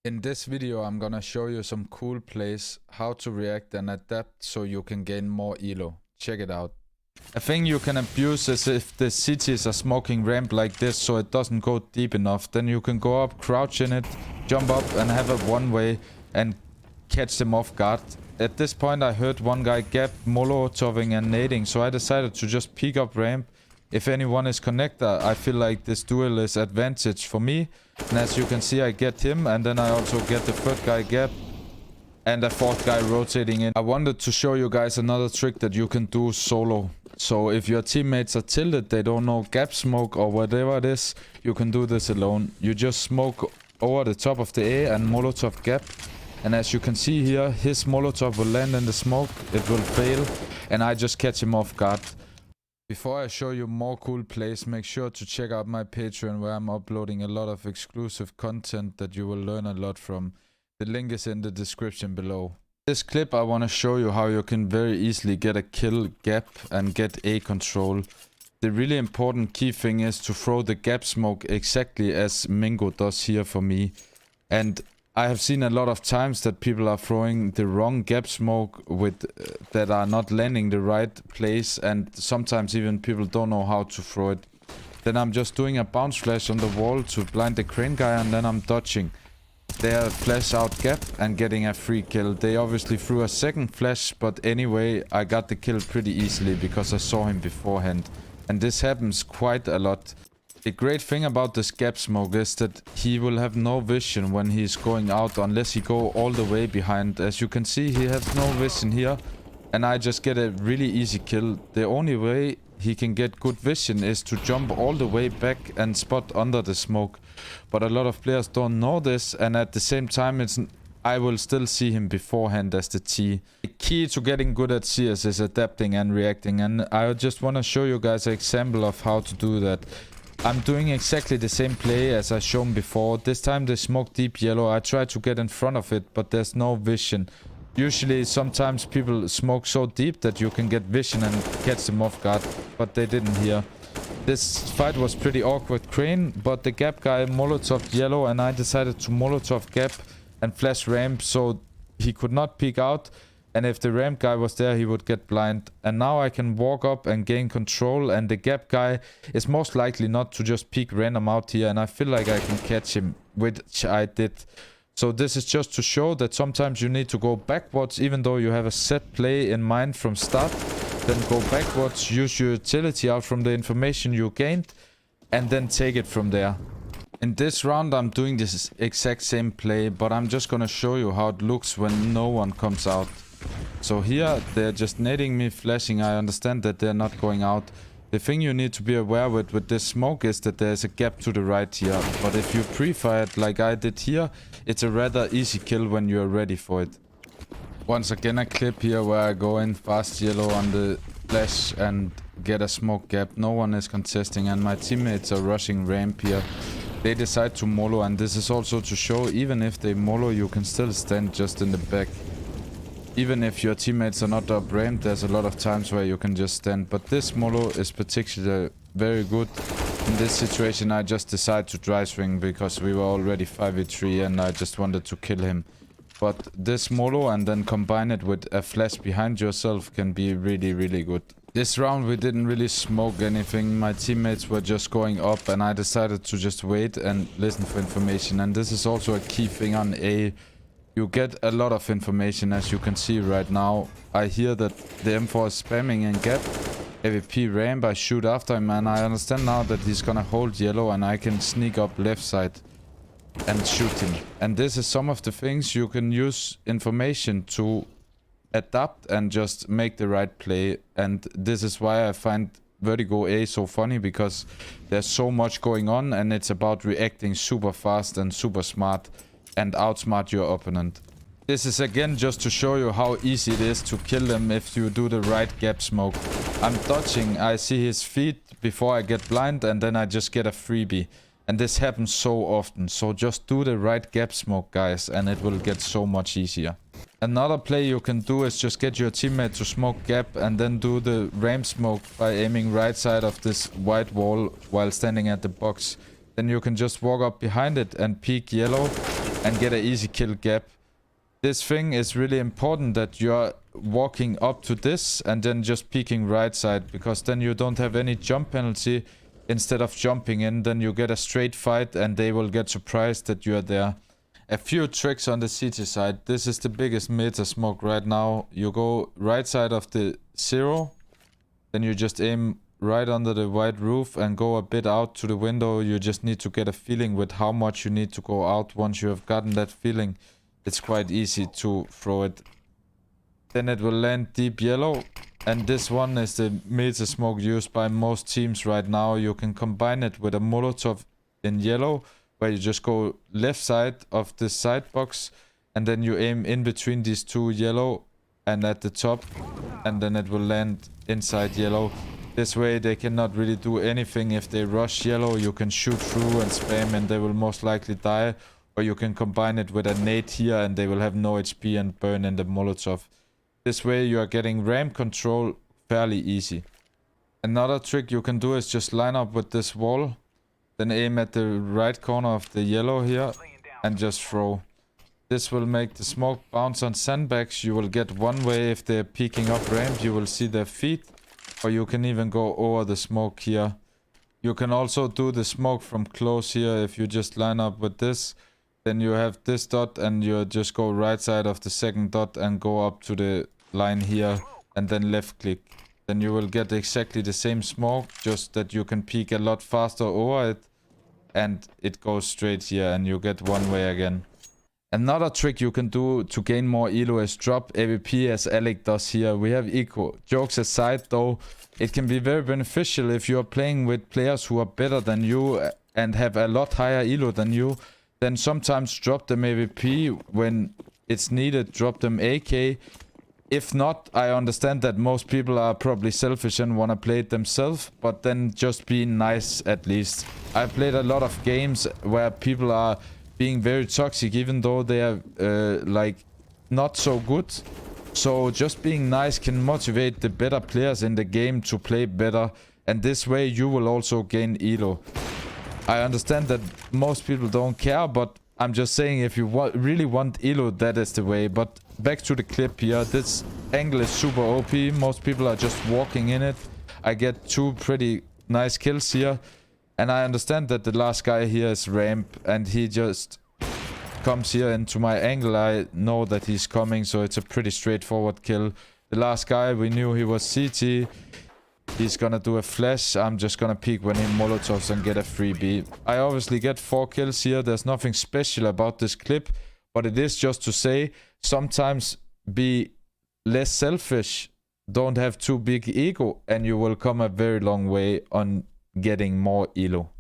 In this video, I'm gonna show you some cool plays, how to react and adapt so you can gain more ELO. Check it out. A thing you can abuse is if the CTs are smoking ramp like this so it doesn't go deep enough. Then you can go up, crouch in it, jump up and have a one-way and catch them off guard. At this point I heard one guy gap, molotoving and nading, so I decided to just peek up ramp. If anyone is connected, I feel like this duel is advantage for me. And as you can see, I get him, and then I also get the third guy gap and a fourth guy rotating in. I wanted to show you guys another trick that you can do solo. So if your teammates are tilted, they don't know gap smoke or whatever it is, you can do this alone. You just smoke over the top of the A and molotov gap. And as you can see here, his molotov will land in the smoke, it will fail, and I just catch him off guard. Before I show you more cool plays, make sure to check out my Patreon where I'm uploading a lot of exclusive content that you will learn a lot from. The link is in the description below. In this clip I want to show you how you can very easily get a kill gap and get A control. The really important key thing is to throw the gap smoke exactly as Mingo does here for me. And I have seen a lot of times that people are throwing the wrong gap smoke with that are not landing the right place, and sometimes even people don't know how to throw it. Then I'm just doing a bounce flash on the wall to blind the crane guy, and then I'm dodging their flash out gap and getting a free kill. They obviously threw a second flash, but anyway I got the kill pretty easily because I saw him beforehand, and this happens quite a lot. The great thing about this gap smoke is that he will have no vision when he's going out unless he go all the way behind. As you can see, he has no vision here, and I just get a really easy kill. The only way he can get good vision is to jump all the way back and spot under the smoke. But a lot of players don't know this, and at the same time I will still see him beforehand as the T. The key to getting good at CS is adapting and reacting, and I just want to show you guys an example of how to do that. I'm doing exactly the same play as I shown before. This time they smoke deep yellow. I try to get in front of it, but there's no vision. Usually sometimes people smoke so deep that you can get vision and catch them off guard, but they didn't here. This fight was pretty awkward crane, but the gap guy molotov yellow and I decided to molotov gap and flash ramp so he could not peek out. And if the ramp guy was there, he would get blind. And now I can walk up and gain control. And the gap guy is most likely not to just peek random out here. And I feel like I can catch him, which I did. So this is just to show that sometimes you need to go backwards. Even though you have a set play in mind from start. Then go backwards, use your utility out from the information you gained. And then take it from there. In this round I'm doing this exact same play. But I'm just gonna show you how it looks when no one comes out. So here they're just nading me, flashing. I understand that they're not going out. The thing you need to be aware with this smoke is that there's a gap to the right here. But if you pre-fire it like I did here, it's a rather easy kill when you're ready for it. Once again a clip here where I go in fast yellow on the flash and get a smoke gap. No one is contesting and my teammates are rushing ramp here. They decide to molo, and this is also to show even if they molo you can still stand just in the back. Even if your teammates are not up ramp, there's a lot of times where you can just stand. But this molo is particularly very good. In this situation I just decided to dry swing because we were already 5v3 and I just wanted to kill him. But this molo and then combine it with a flash behind yourself can be really good. This round we didn't really smoke anything. My teammates were just going up and I decided to just wait and listen for information. And this is also a key thing on A. You get a lot of information, as you can see right now. I hear that the M4 is spamming in gap. AVP ramp, I shoot after him and I understand now that he's gonna hold yellow and I can sneak up left side and shoot him. And this is some of the things you can use information to adapt and just make the right play. And this is why I find Vertigo A so funny, because there's so much going on and it's about reacting super fast and super smart and outsmart your opponent. This is again just to show you how easy it is to kill them if you do the right gap smoke. I'm dodging, I see his feet before I get blind and then I just get a freebie. And this happens so often, so just do the right gap smoke guys and it will get so much easier. Another play you can do is just get your teammate to smoke gap and then do the ramp smoke by aiming right side of this white wall while standing at the box. Then you can just walk up behind it and peek yellow and get an easy kill gap. This thing is really important that you're walking up to this and then just peeking right side, because then you don't have any jump penalty. Instead of jumping in, then you get a straight fight and they will get surprised that you are there. A few tricks on the CT side. This is the biggest meta smoke right now. You go right side of the 0, then you just aim right under the white roof and go a bit out to the window. You just need to get a feeling with how much you need to go out. Once you have gotten that feeling, it's quite easy to throw it. Then it will land deep yellow. And this one is the meta smoke used by most teams right now. You can combine it with a Molotov in yellow, where you just go left side of the side box, and then you aim in between these two yellow and at the top, and then it will land inside yellow. This way they cannot really do anything. If they rush yellow, you can shoot through and spam and they will most likely die. Or you can combine it with a nade here and they will have no HP and burn in the Molotov. This way you are getting ramp control fairly easy. Another trick you can do is just line up with this wall, then aim at the right corner of the yellow here and just throw. This will make the smoke bounce on sandbags. You will get one way if they're peeking up ramp, you will see their feet. Or you can even go over the smoke here. You can also do the smoke from close here. If you just line up with this, then you have this dot and you just go right side of the second dot and go up to the line here and then left click. Then you will get exactly the same smoke, just that you can peek a lot faster over it and it goes straight here and you get one way again. Another trick you can do to gain more ELO is drop AWP as Alec does here. We have eco. Jokes aside though, it can be very beneficial if you are playing with players who are better than you and have a lot higher ELO than you. Then sometimes drop them AWP when it's needed, drop them AK. If not, I understand that most people are probably selfish and want to play it themselves, but then just be nice at least. I've played a lot of games where people are being very toxic even though they are like not so good. So just being nice can motivate the better players in the game to play better, and this way you will also gain ELO. I understand that most people don't care, but I'm just saying if you really want ELO, that is the way. But back to the clip here, this angle is super OP. Most people are just walking in it. I get 2 pretty nice kills here. And I understand that the last guy here is ramp and he just comes here into my angle. I know that he's coming, so it's a pretty straightforward kill. The last guy, we knew he was CT. He's gonna do a flash. I'm just gonna peek when he molotovs and get a freebie. I obviously get 4 kills here. There's nothing special about this clip, but it is just to say sometimes be less selfish. Don't have too big ego and you will come a very long way on getting more ELO.